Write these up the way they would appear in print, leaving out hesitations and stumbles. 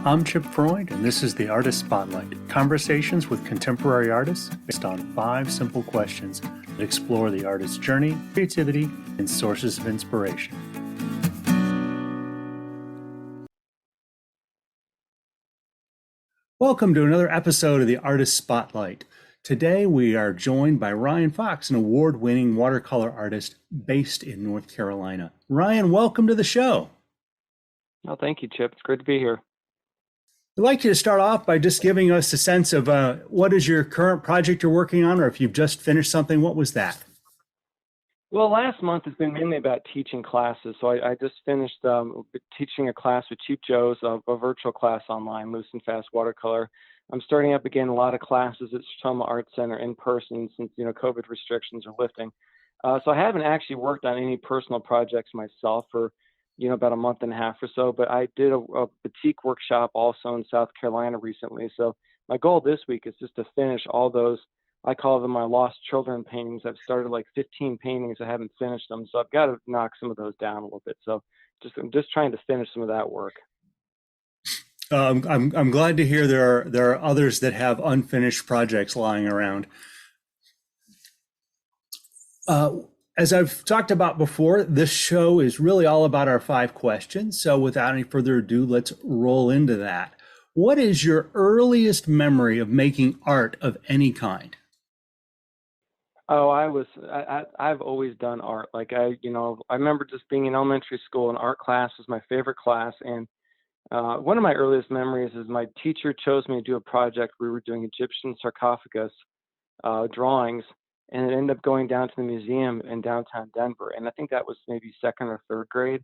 I'm Chip Freud, and this is the Artist Spotlight, conversations with contemporary artists based on 5 simple questions that explore the artist's journey, creativity, and sources of inspiration. Welcome to another episode of the Artist Spotlight. Today we are joined by Ryan Fox, an award-winning watercolor artist based in North Carolina. Ryan, welcome to the show. Oh, thank you, Chip. It's great to be here. I'd like you to start off by just giving us a sense of what is your current project you're working on, or if you've just finished something, what was that? Well, last month has been mainly about teaching classes. So I just finished teaching a class with Cheap Joe's, a virtual class online, Loose and Fast Watercolor. I'm starting up again a lot of classes at Sonoma Art Center in person since, COVID restrictions are lifting. So I haven't actually worked on any personal projects myself for, about a month and a half or so, but I did a boutique workshop also in South Carolina recently. So my goal this week is just to finish all those, I call them my lost children paintings. I've started like 15 paintings. I haven't finished them. So I've got to knock some of those down a little bit. So I'm just trying to finish some of that work. I'm glad to hear there are others that have unfinished projects lying around. As I've talked about before, this show is really all about our 5 questions. So without any further ado, let's roll into that. What is your earliest memory of making art of any kind? Oh, I've always done art. Like I remember just being in elementary school, and art class was my favorite class. And one of my earliest memories is my teacher chose me to do a project. We were doing Egyptian sarcophagus drawings, and it ended up going down to the museum in downtown Denver. And I think that was maybe 2nd or 3rd grade.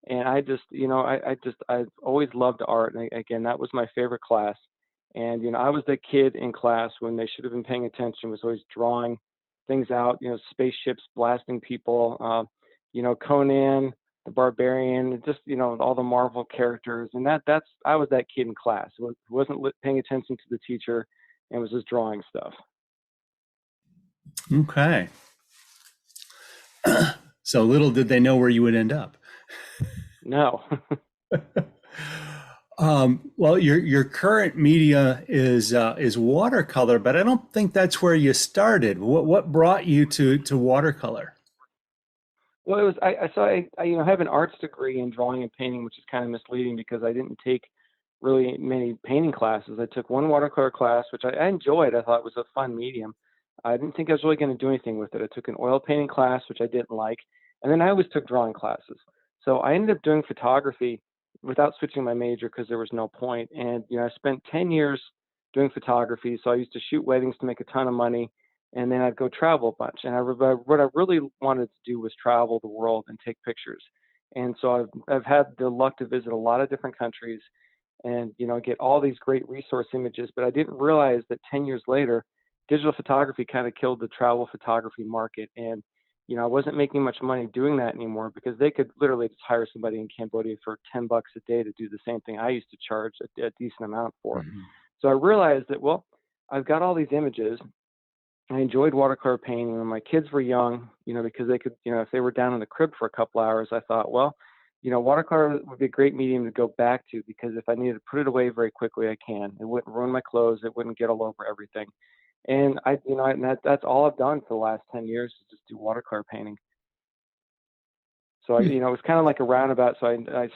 And I've always loved art. And again, that was my favorite class. And, I was the kid in class when they should have been paying attention, was always drawing things out, spaceships blasting people, Conan, the Barbarian, just, all the Marvel characters. And I was that kid in class who wasn't paying attention to the teacher and was just drawing stuff. Okay. So little did they know where you would end up. No. Well, your current media is watercolor, but I don't think that's where you started. What brought you to watercolor? Well, it was I have an arts degree in drawing and painting, which is kind of misleading because I didn't take really many painting classes. I took one watercolor class, which I enjoyed. I thought it was a fun medium. I didn't think I was really going to do anything with it. I took an oil painting class, which I didn't like, and then I always took drawing classes. So I ended up doing photography without switching my major because there was no point. And I spent 10 years doing photography. So I used to shoot weddings to make a ton of money, and then I'd go travel a bunch. And what I really wanted to do was travel the world and take pictures. And so I've had the luck to visit a lot of different countries, and get all these great resource images. But I didn't realize that 10 years later, digital photography kind of killed the travel photography market. And I wasn't making much money doing that anymore because they could literally just hire somebody in Cambodia for $10 a day to do the same thing I used to charge a decent amount for. Mm-hmm. So I realized that, well, I've got all these images. I enjoyed watercolor painting when my kids were young, because they could, if they were down in the crib for a couple hours, I thought, well, watercolor would be a great medium to go back to because if I needed to put it away very quickly, I can. It wouldn't ruin my clothes. It wouldn't get all over everything. And that's all I've done for the last 10 years is just do watercolor painting. So it was kind of like a roundabout. So I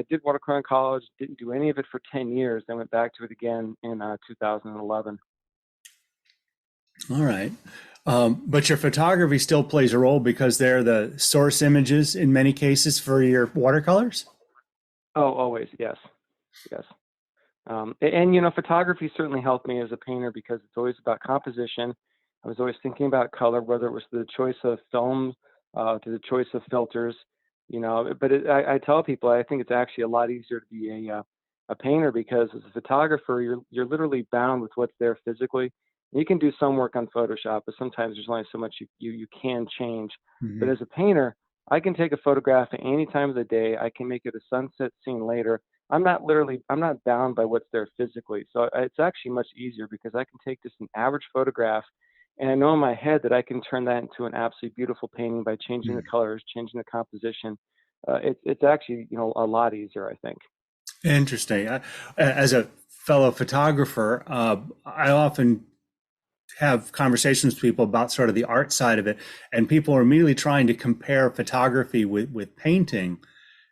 did watercolor in college, didn't do any of it for 10 years, then went back to it again in 2011. All right. But your photography still plays a role because they're the source images in many cases for your watercolors? Oh, always. Yes. Yes. And photography certainly helped me as a painter because it's always about composition. I was always thinking about color, whether it was the choice of film to the choice of filters, But I tell people I think it's actually a lot easier to be a painter because as a photographer, you're literally bound with what's there physically. You can do some work on Photoshop, but sometimes there's only so much you can change. Mm-hmm. But as a painter, I can take a photograph at any time of the day. I can make it a sunset scene later. I'm not bound by what's there physically. So it's actually much easier because I can take just an average photograph and I know in my head that I can turn that into an absolutely beautiful painting by changing the colors, changing the composition. It's actually, a lot easier, I think. Interesting. As a fellow photographer, I often have conversations with people about sort of the art side of it, and people are immediately trying to compare photography with painting.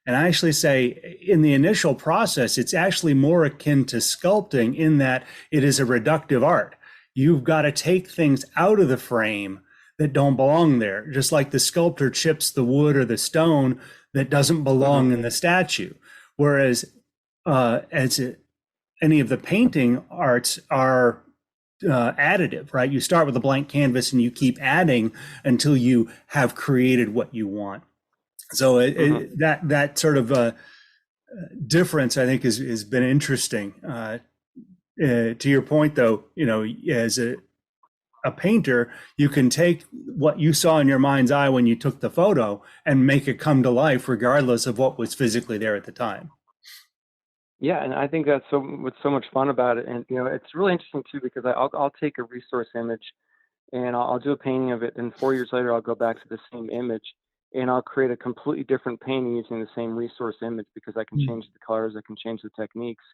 And I actually say in the initial process, it's actually more akin to sculpting in that it is a reductive art. You've got to take things out of the frame that don't belong there, just like the sculptor chips the wood or the stone that doesn't Hmm. belong in the statue. Whereas as it, any of the painting arts are additive, right? You start with a blank canvas and you keep adding until you have created what you want. So Hmm. that sort of difference, I think, has been interesting. To your point, though, as a painter, you can take what you saw in your mind's eye when you took the photo and make it come to life, regardless of what was physically there at the time. Yeah, and I think that's what's so much fun about it. And it's really interesting too because I'll take a resource image and I'll do a painting of it, and 4 years later I'll go back to the same image and I'll create a completely different painting using the same resource image because I can change the colors, I can change the techniques.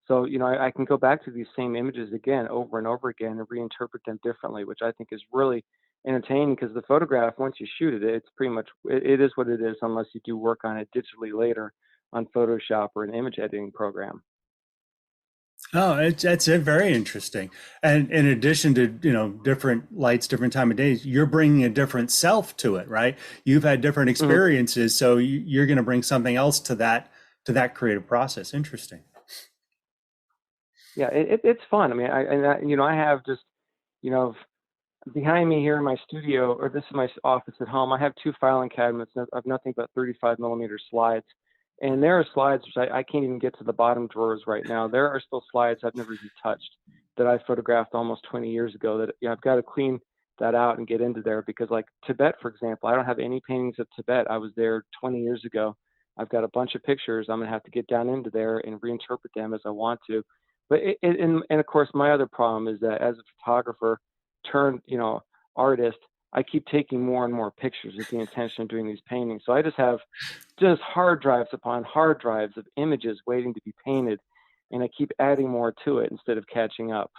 So I can go back to these same images again over and over again and reinterpret them differently, which I think is really entertaining because the photograph, once you shoot it, it's pretty much it is what it is unless you do work on it digitally later on Photoshop or an image editing program. Oh, that's it. Very interesting. And in addition to, different lights, different time of days, you're bringing a different self to it, right? You've had different Mhm. experiences, so you're going to bring something else to that creative process. Interesting. Yeah, it's fun. I mean, I have just you know behind me here in my studio, or this is my office at home, I have two filing cabinets of nothing but 35 millimeter slides. And there are slides which I can't even get to the bottom drawers right now. There are still slides I've never even touched that I photographed almost 20 years ago that I've got to clean that out and get into there because, like Tibet, for example, I don't have any paintings of Tibet. I was there 20 years ago. I've got a bunch of pictures. I'm going to have to get down into there and reinterpret them as I want to. But and of course, my other problem is that as a photographer, turned, artist, I keep taking more and more pictures with the intention of doing these paintings. So I just have just hard drives upon hard drives of images waiting to be painted, and I keep adding more to it instead of catching up.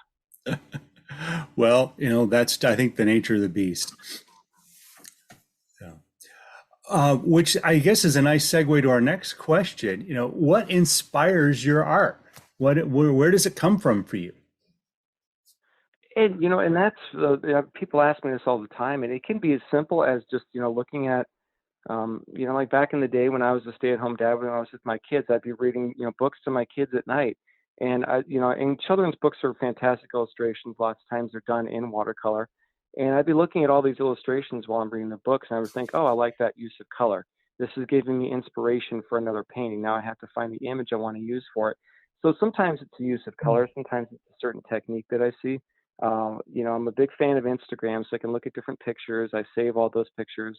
Well, that's, I think, the nature of the beast. Yeah. Which I guess is a nice segue to our next question. What inspires your art? Where does it come from for you? And that's people ask me this all the time, and it can be as simple as just looking at like back in the day when I was a stay-at-home dad, when I was with my kids, I'd be reading, books to my kids at night. And and children's books are fantastic illustrations. Lots of times they're done in watercolor. And I'd be looking at all these illustrations while I'm reading the books, and I would think, oh, I like that use of color. This is giving me inspiration for another painting. Now I have to find the image I want to use for it. So sometimes it's the use of color. Sometimes it's a certain technique that I see. I'm a big fan of Instagram, so I can look at different pictures. I save all those pictures.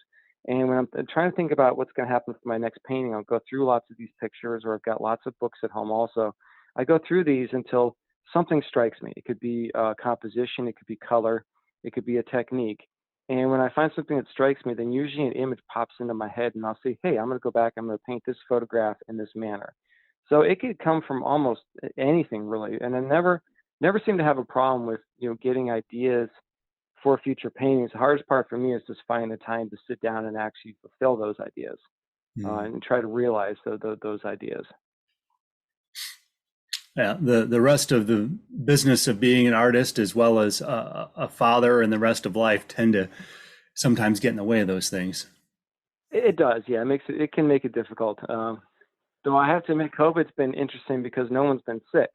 And when I'm trying to think about what's going to happen for my next painting, I'll go through lots of these pictures, or I've got lots of books at home also. I go through these until something strikes me. It could be composition, it could be color, it could be a technique. And when I find something that strikes me, then usually an image pops into my head, and I'll say, hey, I'm going to go back, I'm going to paint this photograph in this manner. So it could come from almost anything really. And I never seem to have a problem with, getting ideas for future paintings. The hardest part for me is just finding the time to sit down and actually fulfill those ideas Hmm. and try to realize those ideas. Yeah, the rest of the business of being an artist, as well as a father and the rest of life, tend to sometimes get in the way of those things. It does, yeah. It can make it difficult. Though I have to admit, COVID's been interesting because no one's been sick.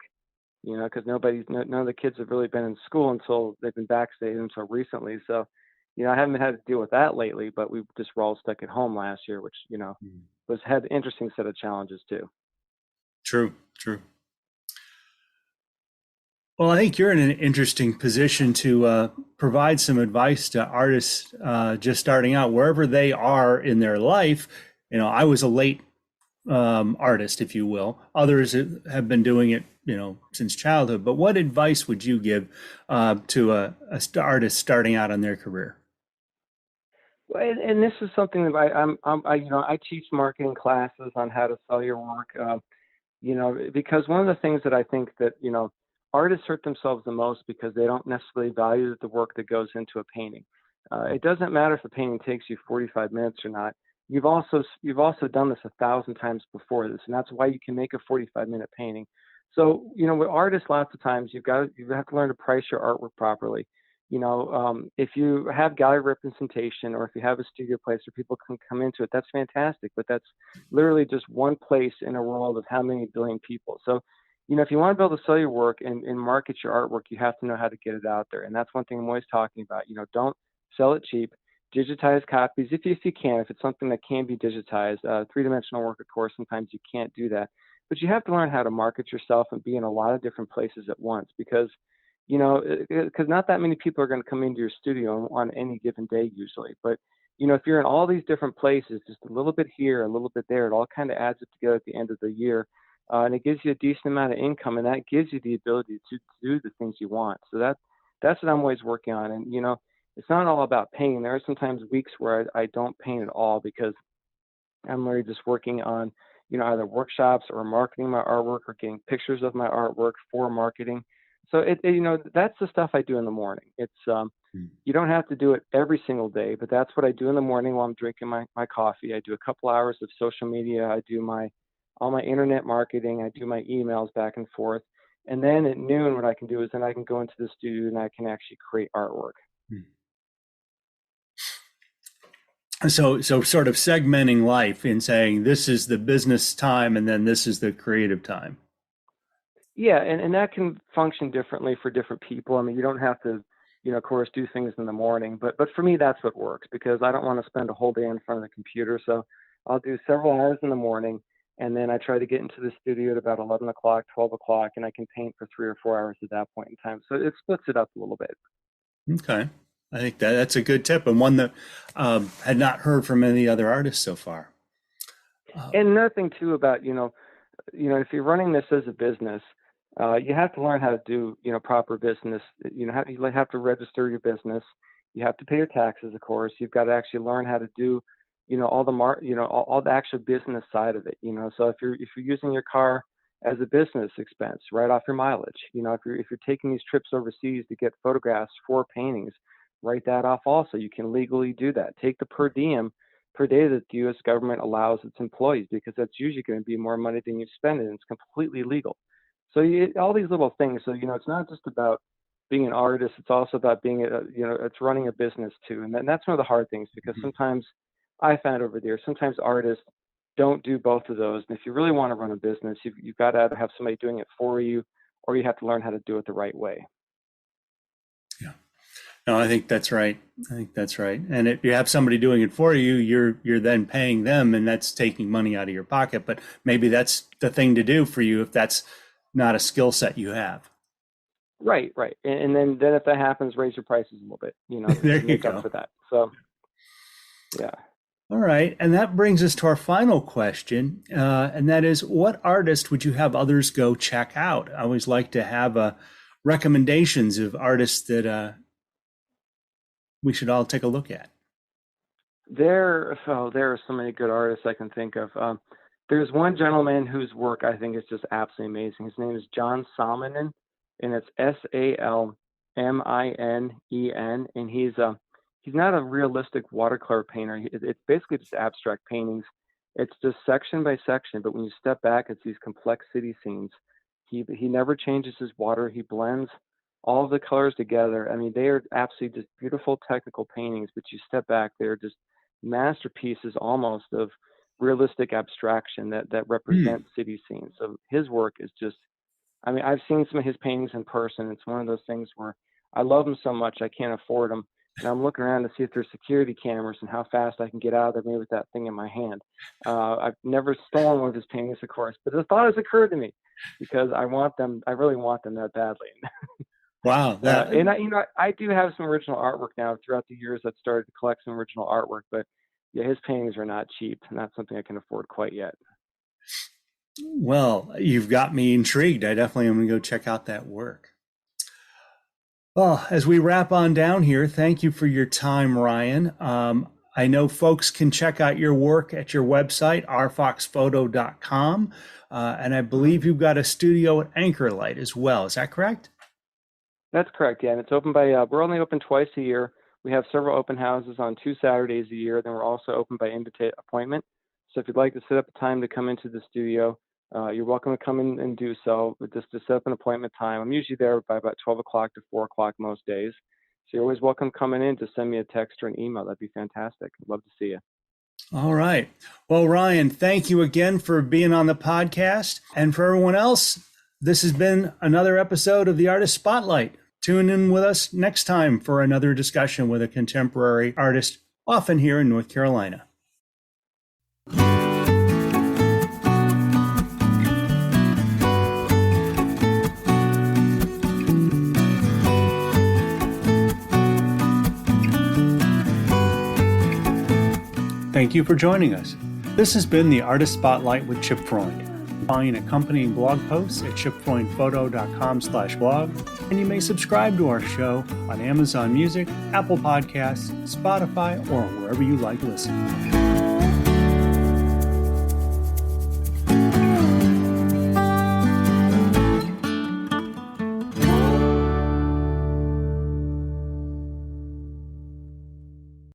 Because none of the kids have really been in school until they've been vaccinated until recently. So, I haven't had to deal with that lately. But we just were all stuck at home last year, which Hmm. was had an interesting set of challenges too. True, true. Well, I think you're in an interesting position to provide some advice to artists just starting out, wherever they are in their life. I was a late artist, if you will. Others have been doing it, since childhood. But what advice would you give to artist starting out on their career? Well, and this is something that I teach marketing classes on how to sell your work. because one of the things that I think that, artists hurt themselves the most because they don't necessarily value the work that goes into a painting. It doesn't matter if a painting takes you 45 minutes or not. You've also done this 1,000 times before this, and that's why you can make a 45-minute painting. So, with artists, lots of times you have to learn to price your artwork properly. If you have gallery representation, or if you have a studio place where people can come into it, that's fantastic. But that's literally just one place in a world of how many billion people. So, if you want to be able to sell your work and market your artwork, you have to know how to get it out there. And that's one thing I'm always talking about. Don't sell it cheap. Digitize copies if you can. If it's something that can be digitized, three-dimensional work, of course, sometimes you can't do that. But you have to learn how to market yourself and be in a lot of different places at once, because not that many people are going to come into your studio on any given day usually. But if you're in all these different places, just a little bit here, a little bit there, it all kind of adds up together at the end of the year, and it gives you a decent amount of income, and that gives you the ability to do the things you want. So that's what I'm always working on. And it's not all about painting. There are sometimes weeks where I don't paint at all because I'm really just working on either workshops or marketing my artwork or getting pictures of my artwork for marketing. So that's the stuff I do in the morning. It's you don't have to do it every single day, but that's what I do in the morning while I'm drinking my coffee. I do a couple hours of social media. I do all my internet marketing. I do my emails back and forth. And then at noon, what I can do is then I can go into the studio and I can actually create artwork. So sort of segmenting life in saying this is the business time and then this is the creative time. Yeah, and that can function differently for different people. I mean, you don't have to, of course, do things in the morning, but for me, that's what works, because I don't want to spend a whole day in front of the computer. So I'll do several hours in the morning, and then I try to get into the studio at about 11 o'clock, 12 o'clock, and I can paint for 3 or 4 hours at that point in time. So it splits it up a little bit. Okay. I think that's a good tip, and one that had not heard from any other artists so far. And another thing too about, if you're running this as a business, you have to learn how to do, proper business. You have to register your business. You have to pay your taxes, of course. You've got to actually learn how to do, all the actual business side of it. So if you're using your car as a business expense, write off your mileage. If you're taking these trips overseas to get photographs for paintings, write that off also. You can legally do that. Take the per diem per day that the U.S. government allows its employees, because that's usually going to be more money than you spend, and it's completely legal. So all these little things. So it's not just about being an artist; it's also about being it's running a business too. And that's one of the hard things, because sometimes I found over there, sometimes artists don't do both of those. And if you really want to run a business, you've got to either have somebody doing it for you, or you have to learn how to do it the right way. Yeah. No, I think that's right. And if you have somebody doing it for you, you're then paying them, and that's taking money out of your pocket. But maybe that's the thing to do for you if that's not a skill set you have. Right. And then if that happens, raise your prices a little bit, There you make go. up for that. So, yeah. All right. And that brings us to our final question. And that is, what artist would you have others go check out? I always like to have recommendations of artists that we should all take a look at. There are so many good artists I can think of. There's one gentleman whose work I think is just absolutely amazing. His name is John Salminen, and it's Salminen, and he's not a realistic watercolor painter. It's basically just abstract paintings. It's just section by section, but when you step back, it's these complex city scenes. He never changes his water. He blends all of the colors together. I mean, they are absolutely just beautiful technical paintings, but you step back, they're just masterpieces almost of realistic abstraction that represent city scenes. So his work is just, I mean, I've seen some of his paintings in person. It's one of those things where I love them so much I can't afford them. And I'm looking around to see if there's security cameras and how fast I can get out of there, maybe with that thing in my hand. I've never stolen one of his paintings, of course, but the thought has occurred to me because I really want them that badly. Wow. And I do have some original artwork now. Throughout the years, I've started to collect some original artwork, but yeah, his paintings are not cheap, and not something I can afford quite yet. Well, you've got me intrigued. I definitely am going to go check out that work. Well, as we wrap on down here, thank you for your time, Ryan. I know folks can check out your work at your website, rfoxphoto.com. And I believe you've got a studio at Anchor Light as well. Is that correct? That's correct, yeah. And it's open by, we're only open twice a year. We have several open houses on 2 Saturdays a year. Then we're also open by appointment. So if you'd like to set up a time to come into the studio, you're welcome to come in and do so. But just to set up an appointment time, I'm usually there by about 12 o'clock to 4 o'clock most days. So you're always welcome coming in to send me a text or an email. That'd be fantastic. I'd love to see you. All right. Well, Ryan, thank you again for being on the podcast. And for everyone else, this has been another episode of the Artist Spotlight. Tune in with us next time for another discussion with a contemporary artist, often here in North Carolina. Thank you for joining us. This has been the Artist Spotlight with Chip Freund. Find accompanying blog posts at chipfreundphoto.com/blog, and you may subscribe to our show on Amazon Music, Apple Podcasts, Spotify, or wherever you like listening.